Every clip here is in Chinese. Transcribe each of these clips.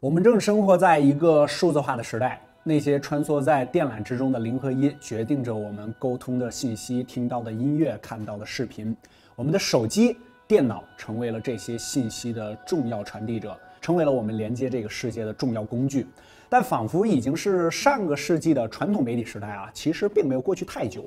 我们正生活在一个数字化的时代，那些穿梭在电缆之中的零和一，决定着我们沟通的信息、听到的音乐、看到的视频。我们的手机、电脑成为了这些信息的重要传递者，成为了我们连接这个世界的重要工具。但仿佛已经是上个世纪的传统媒体时代啊，其实并没有过去太久。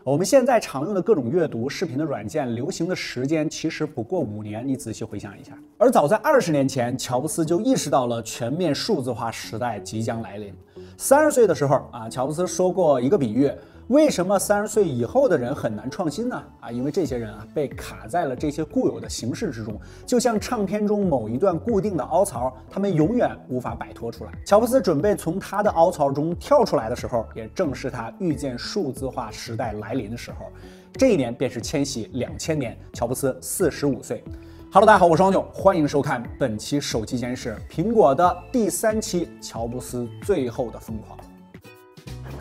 我们现在常用的各种阅读视频的软件，流行的时间其实不过5年，你仔细回想一下。而早在20年前，乔布斯就意识到了全面数字化时代即将来临。30岁的时候啊，乔布斯说过一个比喻。为什么30岁以后的人很难创新呢？因为这些人被卡在了这些固有的形式之中，就像唱片中某一段固定的凹槽，他们永远无法摆脱出来。乔布斯准备从他的凹槽中跳出来的时候，也正是他预见数字化时代来临的时候。这一年便是千禧2000年，乔布斯45岁。Hello， 大家好，我是王炯，欢迎收看本期手机监视苹果的第3期，乔布斯最后的疯狂。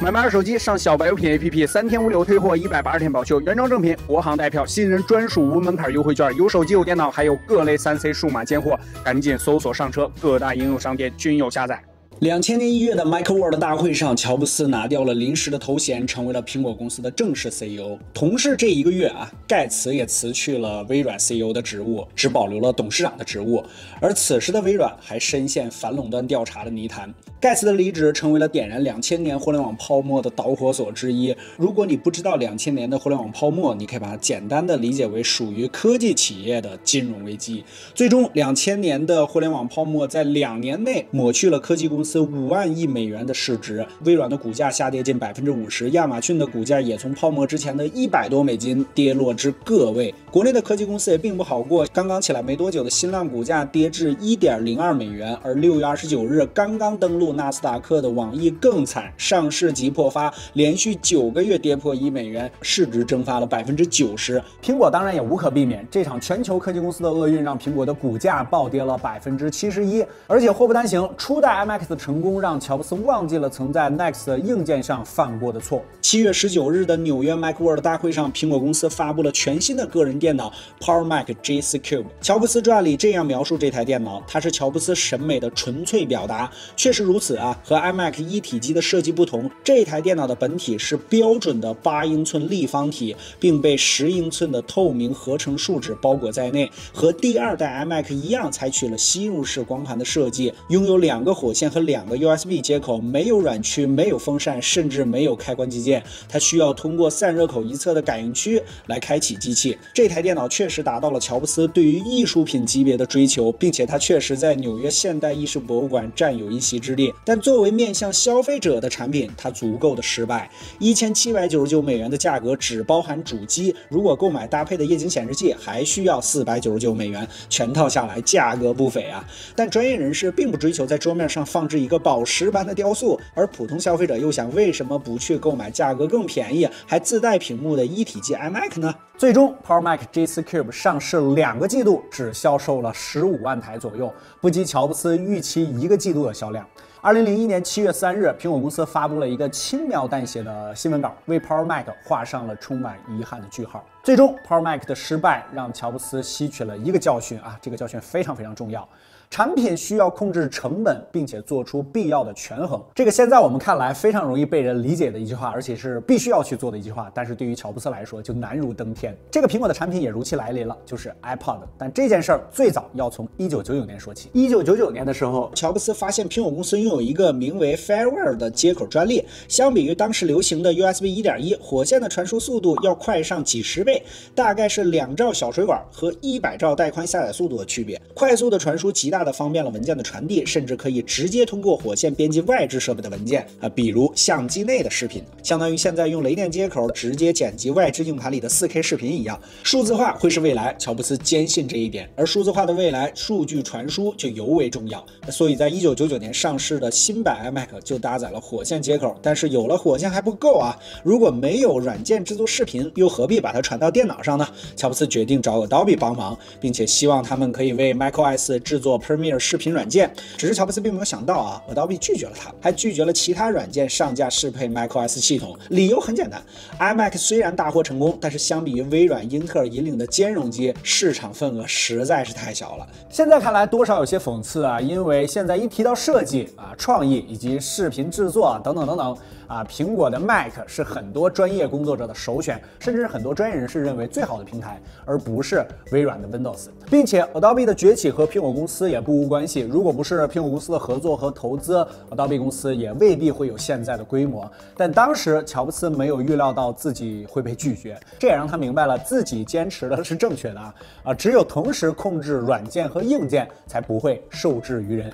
买2手机上小白优品 APP，3天无理由退货，180天保修，原装正品，国行带票，新人专属无门槛优惠券，有手机有电脑，还有各类3C 数码尖货，赶紧搜索上车，各大应用商店均有下载。2000年1月的 Macworld 大会上，乔布斯拿掉了临时的头衔，成为了苹果公司的正式 CEO。同是这一个月盖茨也辞去了微软 CEO 的职务，只保留了董事长的职务。而此时的微软还深陷反垄断调查的泥潭。盖茨的离职成为了点燃2000年互联网泡沫的导火索之一。如果你不知道2000年的互联网泡沫，你可以把它简单的理解为属于科技企业的金融危机。最终2000年的互联网泡沫在2年内抹去了科技公司5万亿美元的市值，微软的股价下跌近50%，亚马逊的股价也从泡沫之前的100多美金跌落至个位。国内的科技公司也并不好过，刚刚起来没多久的新浪股价跌至1.02美元，而6月29日刚刚登陆纳斯达克的网易更惨，上市即破发，连续9个月跌破1美元，市值蒸发了90%。苹果当然也无可避免，这场全球科技公司的厄运让苹果的股价暴跌了71%，而且祸不单行，初代 iMac 的成功让乔布斯忘记了曾在 Next 硬件上犯过的错。7月19日的纽约 Macworld 大会上，苹果公司发布了全新的个人电脑 Power Mac G4 Cube。乔布斯传里这样描述这台电脑，它是乔布斯审美的纯粹表达。确实如此和 iMac 一体机的设计不同，这台电脑的本体是标准的8英寸立方体，并被10英寸的透明合成树脂包裹在内，和第2代 iMac 一样，采取了吸入式光盘的设计，拥有2个火线和2个 USB 接口，没有软驱，没有风扇，甚至没有开关机键，它需要通过散热口一侧的感应区来开启机器。这台电脑确实达到了乔布斯对于艺术品级别的追求，并且它确实在纽约现代艺术博物馆占有一席之地。但作为面向消费者的产品，它足够的失败。1799美元的价格只包含主机，如果购买搭配的液晶显示器，还需要499美元，全套下来价格不菲但专业人士并不追求在桌面上放置一个宝石般的雕塑，而普通消费者又想为什么不去购买价格更便宜还自带屏幕的一体机 iMac 呢？最终 Power Mac G4 Cube 上市2个季度只销售了15万台左右，不及乔布斯预期1个季度的销量。2001年7月3日，苹果公司发布了一个轻描淡写的新闻稿，为 Power Mac 画上了充满遗憾的句号。最终 Power Mac 的失败让乔布斯吸取了一个教训这个教训非常非常重要。产品需要控制成本，并且做出必要的权衡。这个现在我们看来非常容易被人理解的一句话，而且是必须要去做的一句话，但是对于乔布斯来说就难如登天。这个苹果的产品也如期来临了，就是 iPod。但这件事儿最早要从1999年说起。1999年的时候，乔布斯发现苹果公司拥有一个名为 Firewire 的接口专利，相比于当时流行的 USB 1.1，火线的传输速度要快上几十倍，大概是2兆小水管和100兆带宽下载速度的区别。快速的传输极大的方便了文件的传递，甚至可以直接通过火线编辑外置设备的文件比如相机内的视频，相当于现在用雷电接口直接剪辑外置硬盘里的4K 视频一样。数字化会是未来，乔布斯坚信这一点，而数字化的未来，数据传输就尤为重要。所以在1999年上市的新版 iMac 就搭载了火线接口，但是有了火线还不够如果没有软件制作视频，又何必把它传到到电脑上呢，乔布斯决定找 Adobe 帮忙，并且希望他们可以为 macOS 制作 Premiere 视频软件。只是乔布斯并没有想到啊 ，Adobe 拒绝了他，还拒绝了其他软件上架适配 macOS 系统。理由很简单 ，iMac 虽然大获成功，但是相比于微软、英特尔引领的兼容机，市场份额实在是太小了。现在看来多少有些讽刺啊，因为现在一提到设计啊、创意以及视频制作等等等等啊，苹果的 Mac 是很多专业工作者的首选，甚至很多专业人士认为最好的平台，而不是微软的 Windows。并且 Adobe 的崛起和苹果公司也不无关系，如果不是苹果公司的合作和投资 ，Adobe 公司也未必会有现在的规模。但当时乔布斯没有预料到自己会被拒绝，这也让他明白了自己坚持的是正确的只有同时控制软件和硬件，才不会受制于人。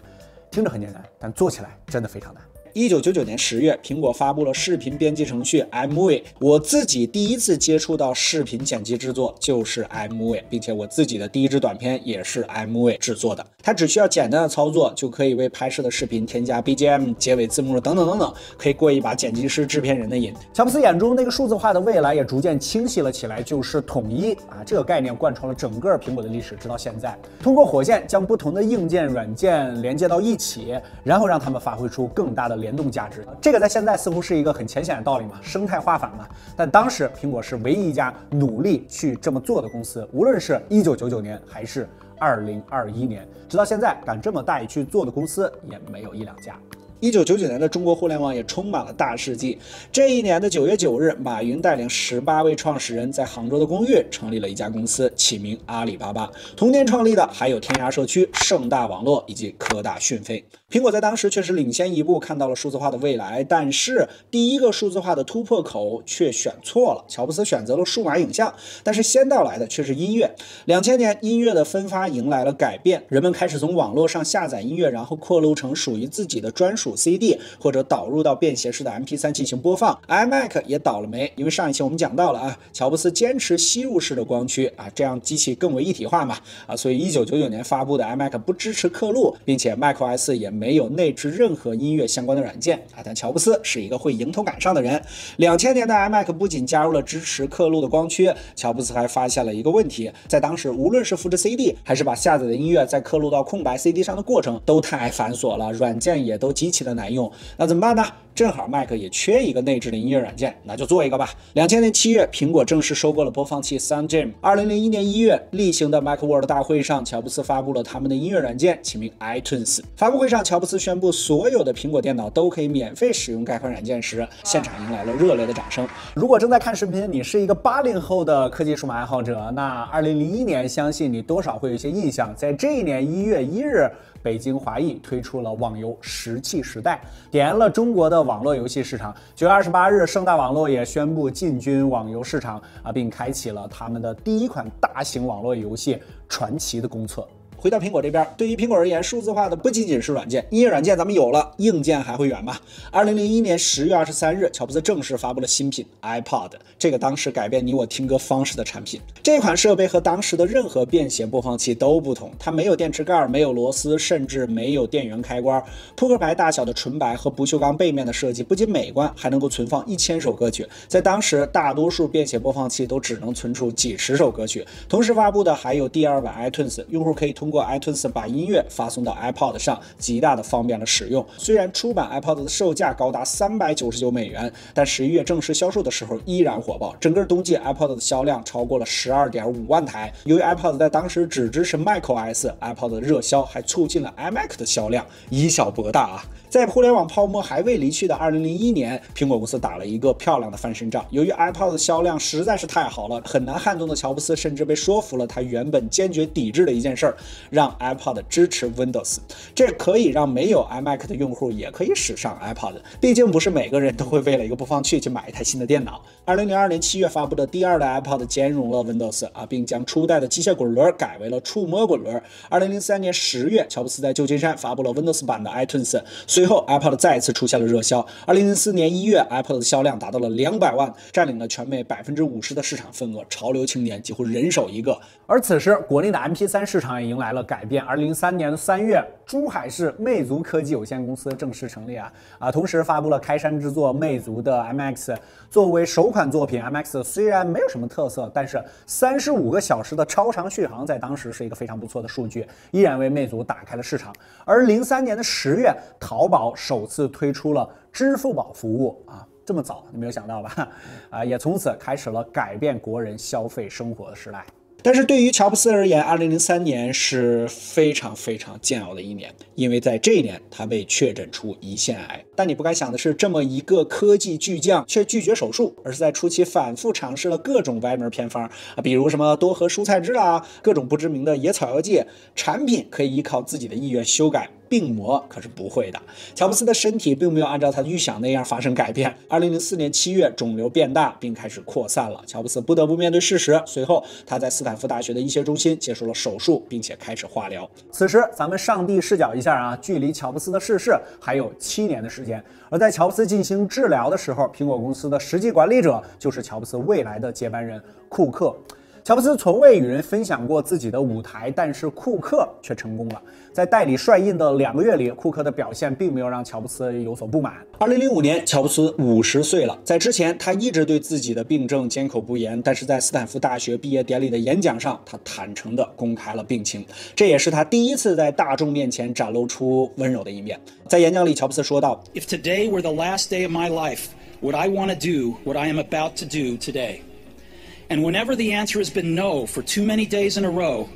听着很简单，但做起来真的非常难。1999年10月，苹果发布了视频编辑程序 iMovie。我自己第一次接触到视频剪辑制作就是 iMovie， 并且我自己的第一支短片也是 iMovie 制作的。它只需要简单的操作，就可以为拍摄的视频添加 BGM、结尾字幕等等等等，可以过一把剪辑师、制片人的瘾。乔布斯眼中那个数字化的未来也逐渐清晰了起来，就是统一这个概念贯穿了整个苹果的历史，直到现在。通过火箭将不同的硬件、软件连接到一起，然后让它们发挥出更大的联动价值。这个在现在似乎是一个很浅显的道理嘛，生态化反嘛。但当时苹果是唯一一家努力去这么做的公司，无论是1999年还是2021年，直到现在敢这么大意去做的公司也没有一两家。1999年的中国互联网也充满了大事迹。这一年的9月9日，马云带领18位创始人在杭州的公寓成立了一家公司，起名阿里巴巴。同年创立的还有天涯社区、盛大网络以及科大讯飞。苹果在当时确实领先一步，看到了数字化的未来，但是第一个数字化的突破口却选错了。乔布斯选择了数码影像，但是先到来的却是音乐。2000年，音乐的分发迎来了改变，人们开始从网络上下载音乐，然后扩录成属于自己的专属CD， 或者导入到便携式的 MP3 进行播放。iMac 也倒了霉，因为上一期我们讲到了乔布斯坚持吸入式的光驱这样机器更为一体化嘛所以1999年发布的 iMac 不支持刻录，并且 macOS 也没有内置任何音乐相关的软件但乔布斯是一个会迎头赶上的人。2000年的 iMac 不仅加入了支持刻录的光驱，乔布斯还发现了一个问题，在当时无论是复制 CD 还是把下载的音乐再刻录到空白 CD 上的过程都太繁琐了，软件也都极其的难用。那怎么办呢？正好 Mac 也缺一个内置的音乐软件，那就做一个吧。2000年7月，苹果正式收购了播放器 SoundJam。2001年1月，例行的 Macworld 大会上，乔布斯发布了他们的音乐软件，起名 iTunes。发布会上，乔布斯宣布所有的苹果电脑都可以免费使用该款软件时，现场迎来了热烈的掌声。如果正在看视频，你是一个80后的科技数码爱好者，那2001年相信你多少会有一些印象。在这一年1月1日，北京华谊推出了网游石器时代，点燃了中国的网络游戏市场。9月28日，盛大网络也宣布进军网游市场并开启了他们的第一款大型网络游戏《传奇》的公测。回到苹果这边，对于苹果而言，数字化的不仅仅是软件，音乐软件咱们有了，硬件还会远吗？2001年10月23日，乔布斯正式发布了新品 iPod， 这个当时改变你我听歌方式的产品。这款设备和当时的任何便携播放器都不同，它没有电池盖，没有螺丝，甚至没有电源开关。扑克牌大小的纯白和不锈钢背面的设计不仅美观，还能够存放1000首歌曲。在当时，大多数便携播放器都只能存储几十首歌曲。同时发布的还有第二版 iTunes， 用户可以通过 iTunes 把音乐发送到 iPod 上，极大的方便了使用。虽然出版 iPod 的售价高达399美元，但11月正式销售的时候依然火爆。整个冬季 iPod 的销量超过了12.5万台。由于 iPod 在当时只支持 macOS，iPod 的热销还促进了 iMac 的销量，以小博大在互联网泡沫还未离去的2001年，苹果公司打了一个漂亮的翻身仗。由于 iPod 的销量实在是太好了，很难撼动的乔布斯甚至被说服了他原本坚决抵制的一件事，让 iPod 支持 Windows。这可以让没有 iMac 的用户也可以使上 iPod， 毕竟不是每个人都会为了一个播放器去买一台新的电脑。2002年7月发布的第二代 iPod 兼容了 Windows 并将初代的机械滚轮改为了触摸滚轮。2003年10月，乔布斯在旧金山发布了 Windows 版的 iTunes。随后 iPod 再次出现了热销。2004年1月 iPod 的销量达到了200万，占领了全美50%的市场份额，潮流青年几乎人手一个。而此时国内的 MP3 市场也迎来来了改变。2003年3月，珠海市魅族科技有限公司正式成立同时发布了开山之作魅族的 MX。作为首款作品 ，MX 虽然没有什么特色，但是35个小时的超长续航在当时是一个非常不错的数据，依然为魅族打开了市场。而03年的10月，淘宝首次推出了支付宝服务这么早，你没有想到吧？也从此开始了改变国人消费生活的时代。但是对于乔布斯而言，2003年是非常非常煎熬的一年，因为在这一年他被确诊出胰腺癌。但你不该想的是，这么一个科技巨匠却拒绝手术，而是在初期反复尝试了各种歪门偏方比如什么多核蔬菜汁各种不知名的野草药剂，产品可以依靠自己的意愿修改。病魔可是不会的。乔布斯的身体并没有按照他预想那样发生改变。2004年7月，肿瘤变大并开始扩散了，乔布斯不得不面对事实。随后，他在斯坦福大学的医学中心接受了手术，并且开始化疗。此时，咱们上帝视角一下距离乔布斯的逝世还有7年的时间。而在乔布斯进行治疗的时候，苹果公司的实际管理者就是乔布斯未来的接班人库克。乔布斯从未与人分享过自己的舞台，但是库克却成功了。在代理帅印的2个月里，库克的表现并没有让乔布斯有所不满。2005年，乔布斯50岁了。在之前，他一直对自己的病症缄口不言，但是在斯坦福大学毕业典礼的演讲上，他坦诚地公开了病情。这也是他第一次在大众面前展露出温柔的一面。在演讲里，乔布斯说道 ：“If today were the last day of my life, would I want to do what I am about to do today?”And whenever the answer has been no for too many days in a row,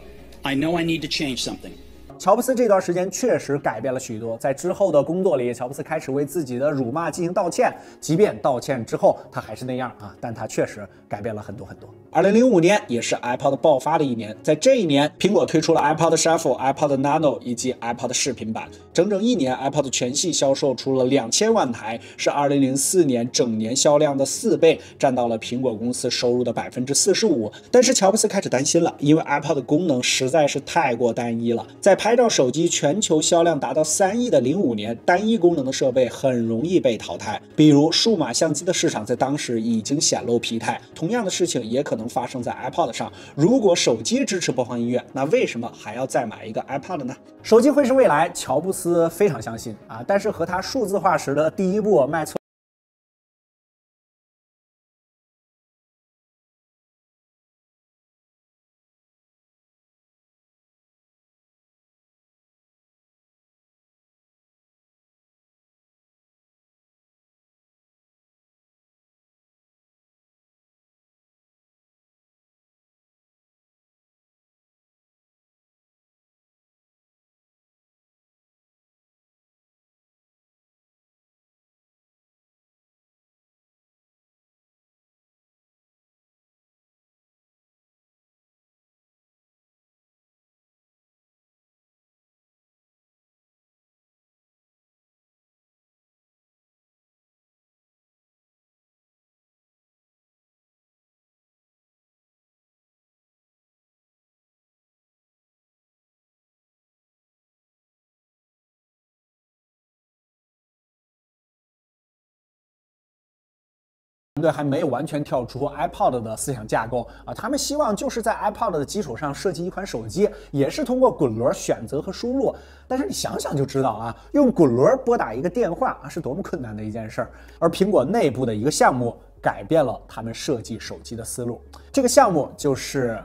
I know I need to change something. 乔布斯这段时间确实改变了许多，在之后的工作里，乔布斯开始为自己的辱骂进行道歉，即便道歉之后他还是那样但他确实改变了很多很多。2005年也是 iPod 爆发的一年，在这一年，苹果推出了 iPod Shuffle、iPod Nano 以及 iPod 视频版。整整一年 ，iPod 全系销售出了2000万台，是2004年整年销量的4倍，占到了苹果公司收入的45%。但是乔布斯开始担心了，因为 iPod 的功能实在是太过单一了。在拍照手机全球销量达到3亿的05年，单一功能的设备很容易被淘汰。比如数码相机的市场在当时已经显露疲态，同样的事情也可能发生在 iPod 上。如果手机支持播放音乐，那为什么还要再买一个 iPod 呢？手机会是未来，乔布斯非常相信但是和他数字化时的第一步迈错。团队还没有完全跳出 iPod 的思想架构他们希望就是在 iPod 的基础上设计一款手机，也是通过滚轮选择和输入。但是你想想就知道用滚轮拨打一个电话是多么困难的一件事儿。而苹果内部的一个项目改变了他们设计手机的思路，这个项目就是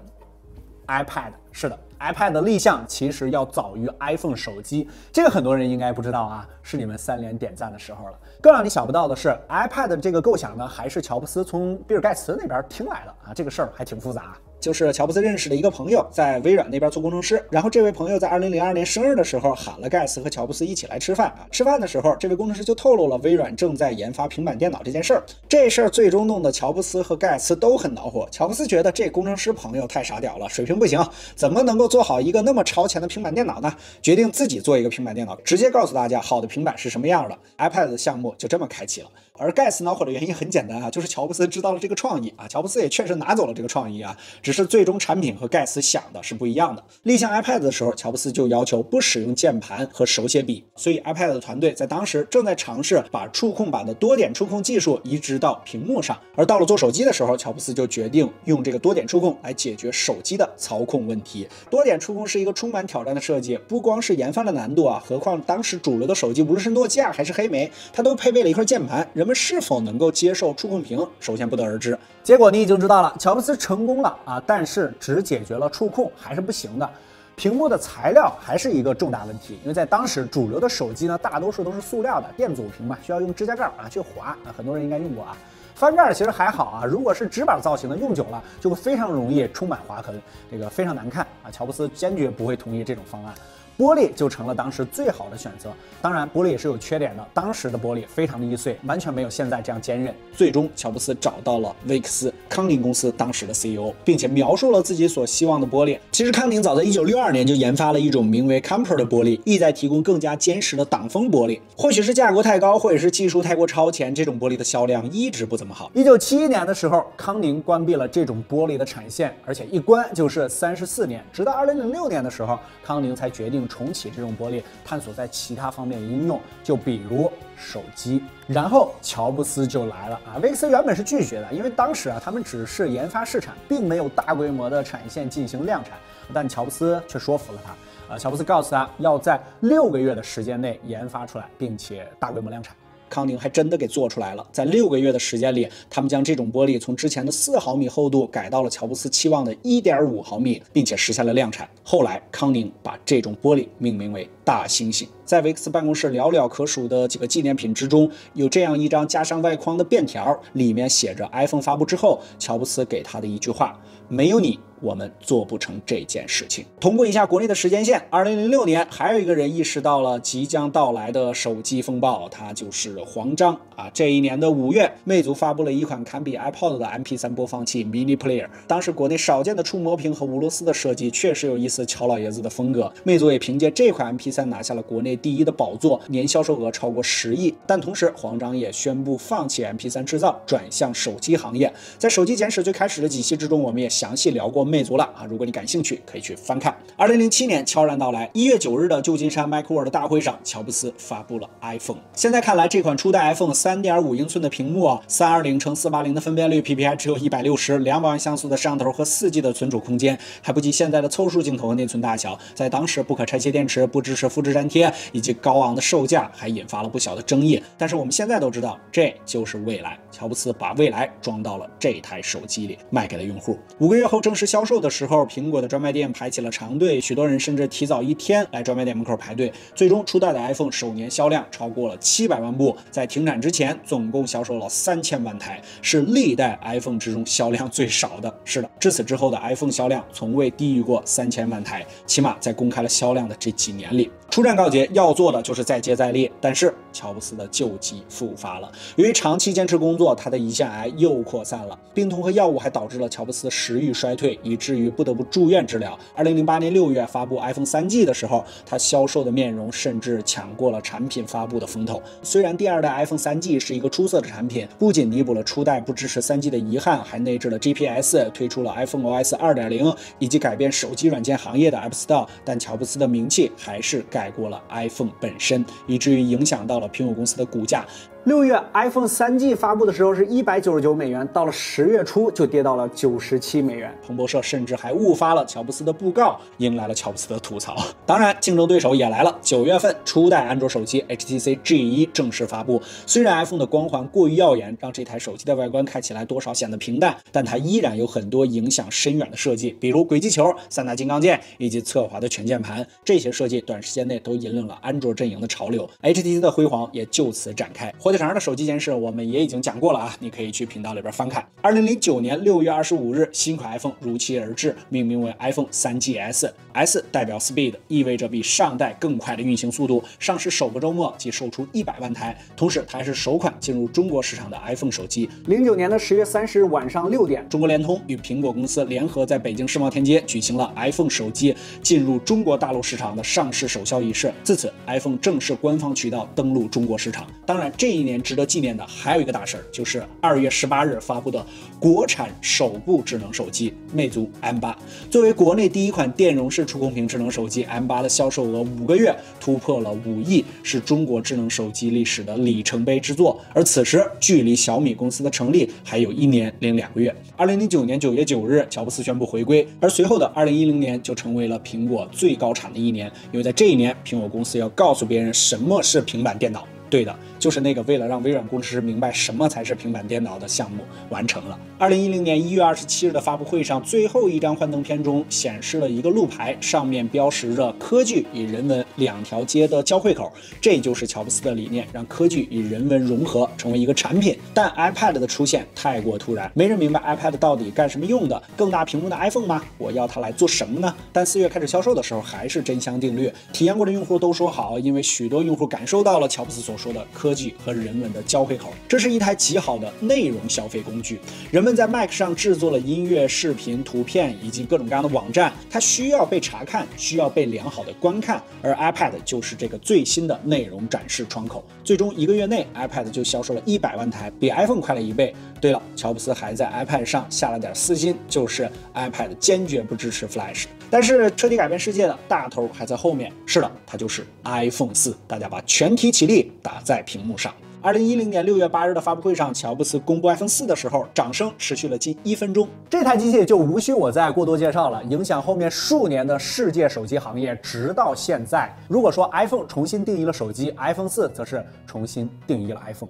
iPad。是的，iPad 的立项其实要早于 iPhone 手机，这个很多人应该不知道是你们3连点赞的时候了。更让你想不到的是 ，iPad 这个构想呢，还是乔布斯从比尔盖茨那边听来的这个事儿还挺复杂。就是乔布斯认识的一个朋友在微软那边做工程师，然后这位朋友在2002年生日的时候喊了盖茨和乔布斯一起来吃饭吃饭的时候，这位工程师就透露了微软正在研发平板电脑这件事儿。这事儿最终弄得乔布斯和盖茨都很恼火。乔布斯觉得这工程师朋友太傻屌了，水平不行，怎么能够做好一个那么超前的平板电脑呢？决定自己做一个平板电脑，直接告诉大家好的平板是什么样的。iPad 的项目就这么开启了。而盖茨恼火的原因很简单啊，就是乔布斯知道了这个创意啊，乔布斯也确实拿走了这个创意啊，只是最终产品和盖茨想的是不一样的。立项 iPad 的时候，乔布斯就要求不使用键盘和手写笔，所以 iPad 的团队在当时正在尝试把触控板的多点触控技术移植到屏幕上。而到了做手机的时候，乔布斯就决定用这个多点触控来解决手机的操控问题。多点触控是一个充满挑战的设计，不光是研发的难度啊，何况当时主流的手机，无论是诺基亚还是黑莓，它都配备了一块键盘，人们是否能够接受触控屏，首先不得而知。结果你已经知道了，乔布斯成功了啊，但是只解决了触控还是不行的。屏幕的材料还是一个重大问题，因为在当时主流的手机呢，大多数都是塑料的电阻屏嘛，需要用指甲盖啊去划啊，很多人应该用过啊。翻盖其实还好啊，如果是直板造型的，用久了就会非常容易充满划痕，这个非常难看啊。乔布斯坚决不会同意这种方案。玻璃就成了当时最好的选择，当然玻璃也是有缺点的，当时的玻璃非常的易碎，完全没有现在这样坚韧。最终乔布斯找到了威克斯，康宁公司当时的 CEO， 并且描述了自己所希望的玻璃。其实康宁早在1962年就研发了一种名为 Camper 的玻璃，意在提供更加坚实的挡风玻璃。或许是价格太高，或者是技术太过超前，这种玻璃的销量一直不怎么好。1971年的时候，康宁关闭了这种玻璃的产线，而且一关就是34年，直到2006年的时候，康宁才决定重启这种玻璃，探索在其他方面的应用，就比如手机。然后乔布斯就来了啊！威克斯原本是拒绝的，因为当时啊他们只是研发试产，并没有大规模的产线进行量产，但乔布斯却说服了他。乔布斯告诉他要在6个月的时间内研发出来，并且大规模量产。康宁还真的给做出来了，在6个月的时间里，他们将这种玻璃从之前的4毫米厚度改到了乔布斯期望的1.5毫米，并且实现了量产。后来康宁把这种玻璃命名为大猩猩。在维克斯办公室寥寥可数的几个纪念品之中，有这样一张加上外框的便条，里面写着 iPhone 发布之后乔布斯给他的一句话：没有你，我们做不成这件事情。同步一下国内的时间线，2006年还有一个人意识到了即将到来的手机风暴，他就是黄章啊。这一年的5月，魅族发布了一款堪比 iPod 的 MP3 播放器 Mini Player。当时国内少见的触摸屏和俄罗斯的设计，确实有一丝乔老爷子的风格。魅族也凭借这款 MP3 拿下了国内第1的宝座，年销售额超过10亿。但同时，黄章也宣布放弃 MP3 制造，转向手机行业。在手机简史最开始的几期之中，我们也详细聊过魅族了啊，如果你感兴趣，可以去翻看。2007年悄然到来，1月9日的旧金山 Macworld 大会上，乔布斯发布了 iPhone。现在看来，这款初代 iPhone 3.5英寸的屏幕，320×480的分辨率 ，PPI 只有160，200万像素的摄像头和4G 的存储空间，还不及现在的凑数镜头和内存大小。在当时，不可拆卸电池、不支持复制粘贴以及高昂的售价，还引发了不小的争议。但是我们现在都知道，这就是未来。乔布斯把未来装到了这台手机里，卖给了用户。5个月后正式销售的时候，苹果的专卖店排起了长队，许多人甚至提早1天来专卖店门口排队。最终，初代的 iPhone 首年销量超过了700万部，在停产之前，总共销售了3000万台，是历代 iPhone 之中销量最少的。是的，至此之后的 iPhone 销量从未低于过3000万台，起码在公开了销量的这几年里。出战告捷，要做的就是再接再厉。但是乔布斯的旧疾复发了，由于长期坚持工作，他的胰腺癌又扩散了，病痛和药物还导致了乔布斯食欲衰退，以至于不得不住院治疗。2008年6月发布 iPhone 3G 的时候，他销售的面容甚至抢过了产品发布的风头。虽然第2代 iPhone 3G 是一个出色的产品，不仅弥补了初代不支持 3G 的遗憾，还内置了 GPS， 推出了 iPhone OS 2.0， 以及改变手机软件行业的 App Store， 但乔布斯的名气还是盖过了 iPhone 本身，以至于影响到了苹果公司的股价。6月 iPhone 3G 发布的时候是199美元，到了10月初就跌到了97美元。彭博社甚至还误发了乔布斯的布告，迎来了乔布斯的吐槽。当然，竞争对手也来了。9月份，初代安卓手机 HTC G1 正式发布。虽然 iPhone 的光环过于耀眼，让这台手机的外观看起来多少显得平淡，但它依然有很多影响深远的设计，比如轨迹球、3大金刚键以及侧滑的全键盘。这些设计短时间内都引领了安卓阵营的潮流 ，HTC 的辉煌也就此展开。火腿肠的手机简史我们也已经讲过了啊，你可以去频道里边翻看。2009年6月25日，新款 iPhone 如期而至，命名为 iPhone 3GS。S 代表 Speed， 意味着比上代更快的运行速度。上市首个周末即售出100万台，同时它还是首款进入中国市场的 iPhone 手机。09年的10月30日晚上6点，中国联通与苹果公司联合在北京世贸天阶举行了 iPhone 手机进入中国大陆市场的上市首销仪式。自此 ，iPhone 正式官方渠道登陆中国市场。当然，这一一年值得纪念的还有一个大事儿，就是2月18日发布的国产首部智能手机魅族 M8。作为国内第一款电容式触控屏智能手机 ，M8 的销售额5个月突破了5亿，是中国智能手机历史的里程碑之作。而此时距离小米公司的成立还有1年零2个月。2009年9月9日，乔布斯宣布回归，而随后的2010年就成为了苹果最高产的一年，因为在这一年，苹果公司要告诉别人什么是平板电脑。对的，就是那个为了让微软工程师明白什么才是平板电脑的项目完成了。2010年1月27日的发布会上，最后一张幻灯片中显示了一个路牌，上面标识着科技与人文2条街的交汇口。这就是乔布斯的理念，让科技与人文融合，成为一个产品。但 iPad 的出现太过突然，没人明白 iPad 到底干什么用的。更大屏幕的 iPhone 吗？我要它来做什么呢？但4月开始销售的时候，还是真香定律。体验过的用户都说好，因为许多用户感受到了乔布斯所说的科技和人文的交汇口。这是一台极好的内容消费工具。人们在 Mac 上制作了音乐、视频、图片以及各种各样的网站，它需要被查看，需要被良好的观看，而 iPad 就是这个最新的内容展示窗口。最终1个月内 iPad 就销售了100万台，比 iPhone 快了1倍。对了，乔布斯还在 iPad 上下了点私心，就是 iPad 坚决不支持 Flash。但是彻底改变世界的大头还在后面，是的，它就是 iPhone 4。大家把全体起立，打在屏幕上。2010年6月8日的发布会上，乔布斯公布 iPhone 4的时候，掌声持续了近1分钟。这台机器就无需我再过多介绍了，影响后面数年的世界手机行业，直到现在。如果说 iPhone 重新定义了手机 ，iPhone 4则是重新定义了 iPhone。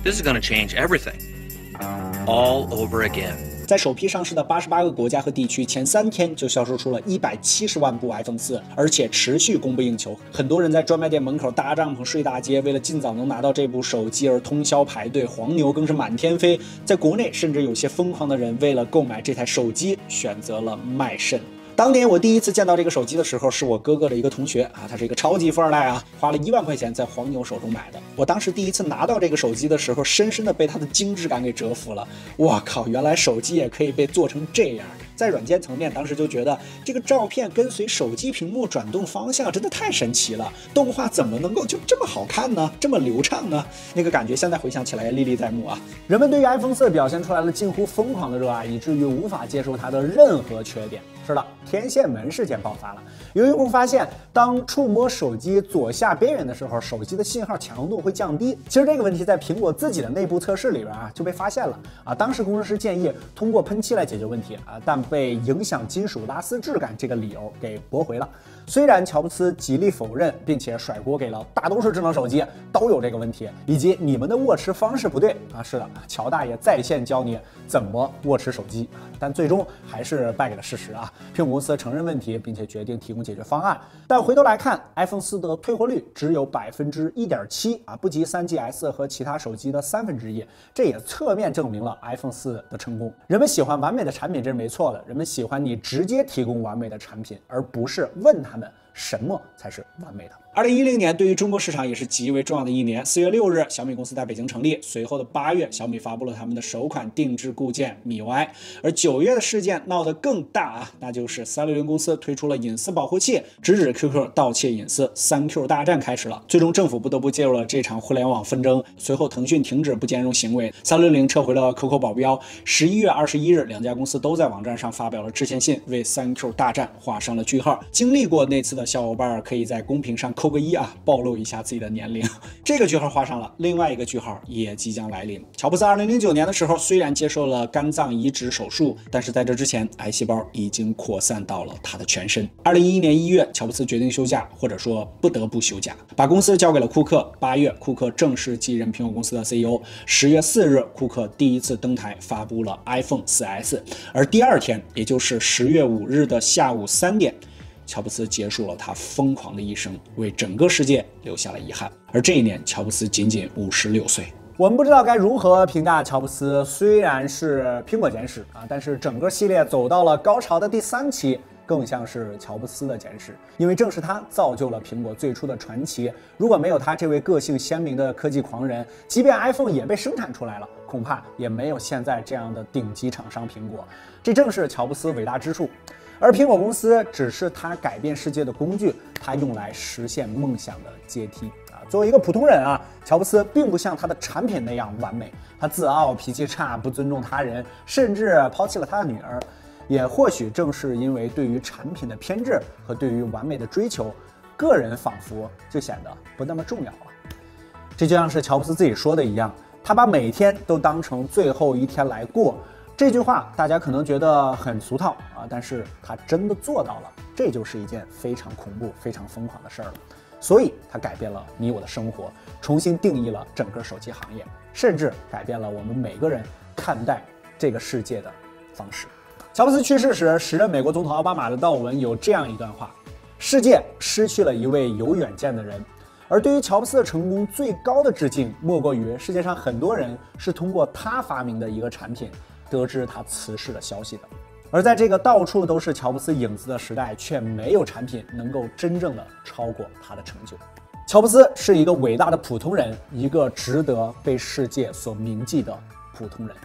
This is going to change everything, all over again. 在首批上市的88个国家和地区，前3天就销售出了170万部 iPhone 4，而且持续供不应求。很多人在专卖店门口搭帐篷睡大街，为了尽早能拿到这部手机而通宵排队，黄牛更是满天飞。在国内，甚至有些疯狂的人为了购买这台手机，选择了卖肾。当年我第一次见到这个手机的时候，是我哥哥的一个同学啊，他是一个超级富二代啊，花了1万块钱在黄牛手中买的。我当时第一次拿到这个手机的时候，深深的被它的精致感给折服了。哇靠，原来手机也可以被做成这样。在软件层面，当时就觉得这个照片跟随手机屏幕转动方向真的太神奇了，动画怎么能够就这么好看呢？这么流畅呢？那个感觉现在回想起来也历历在目啊。人们对于 iPhone 4表现出来了近乎疯狂的热爱，以至于无法接受它的任何缺点。是的，天线门事件爆发了。有用户发现，当触摸手机左下边缘的时候，手机的信号强度会降低。其实这个问题在苹果自己的内部测试里边就被发现了啊。当时工程师建议通过喷漆来解决问题啊，但被影响金属拉丝质感这个理由给驳回了。虽然乔布斯极力否认，并且甩锅给了大多数智能手机都有这个问题，以及你们的握持方式不对啊。是的，乔大爷在线教你怎么握持手机，但最终还是败给了事实啊。苹果公司承认问题，并且决定提供解决方案。但回头来看 ，iPhone 4的退货率只有1.7%啊，不及3GS 和其他手机的1/3，这也侧面证明了 iPhone 4的成功。人们喜欢完美的产品，这是没错的。人们喜欢你直接提供完美的产品，而不是问他们什么才是完美的。2010年对于中国市场也是极为重要的一年。4月6日，小米公司在北京成立，随后的8月，小米发布了他们的首款定制固件米 UI， 而9月的事件闹得更大啊，那就是360公司推出了隐私保护器，直指 QQ 盗窃隐私，3Q 大战开始了。最终政府不得不介入了这场互联网纷争，随后腾讯停止不兼容行为，360撤回了 QQ 保镖。11月21日，两家公司都在网站上发表了致歉信，为 3Q 大战画上了句号。经历过那次的小伙伴可以在公屏上扣个1啊，暴露一下自己的年龄。这个句号画上了，另外一个句号也即将来临。乔布斯2009年的时候虽然接受了肝脏移植手术，但是在这之前，癌细胞已经扩散到了他的全身。2011年1月，乔布斯决定休假，或者说不得不休假，把公司交给了库克。8月，库克正式继任苹果公司的 CEO。10月4日，库克第一次登台发布了 iPhone 4S， 而第二天，也就是10月5日的下午3点。乔布斯结束了他疯狂的一生，为整个世界留下了遗憾。而这一年，乔布斯仅仅56岁。我们不知道该如何评价乔布斯，虽然是苹果简史啊，但是整个系列走到了高潮的第3期，更像是乔布斯的简史，因为正是他造就了苹果最初的传奇。如果没有他这位个性鲜明的科技狂人，即便 iPhone 也被生产出来了，恐怕也没有现在这样的顶级厂商苹果。这正是乔布斯伟大之处。而苹果公司只是他改变世界的工具，他用来实现梦想的阶梯作为一个普通人啊，乔布斯并不像他的产品那样完美，他自傲、脾气差、不尊重他人，甚至抛弃了他的女儿。也或许正是因为对于产品的偏执和对于完美的追求，个人仿佛就显得不那么重要了。这就像是乔布斯自己说的一样，他把每天都当成最后一天来过。这句话大家可能觉得很俗套啊，但是他真的做到了，这就是一件非常恐怖、非常疯狂的事儿了。所以他改变了你我的生活，重新定义了整个手机行业，甚至改变了我们每个人看待这个世界的方式。乔布斯去世时，时任美国总统奥巴马的悼文有这样一段话：世界失去了一位有远见的人。而对于乔布斯的成功，最高的致敬莫过于世界上很多人是通过他发明的一个产品得知他辞世的消息的。而在这个到处都是乔布斯影子的时代，却没有产品能够真正的超过他的成就。乔布斯是一个伟大的普通人，一个值得被世界所铭记的普通人。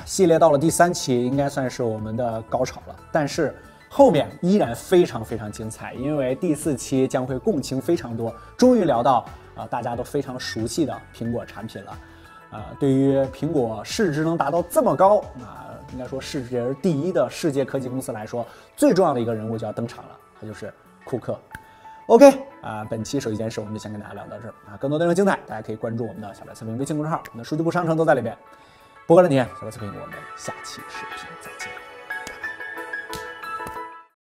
系列到了第3期，应该算是我们的高潮了，但是后面依然非常非常精彩，因为第4期将会共情非常多，终于聊到大家都非常熟悉的苹果产品了。对于苹果市值能达到这么高应该说市值第1的世界科技公司来说，最重要的一个人物就要登场了，他就是库克。OK 本期手机件事我们就先跟大家聊到这儿更多内容精彩，大家可以关注我们的小白测评微信公众号，我们的数据库商城都在里边。博客的你，小白测评，我们下期视频再见。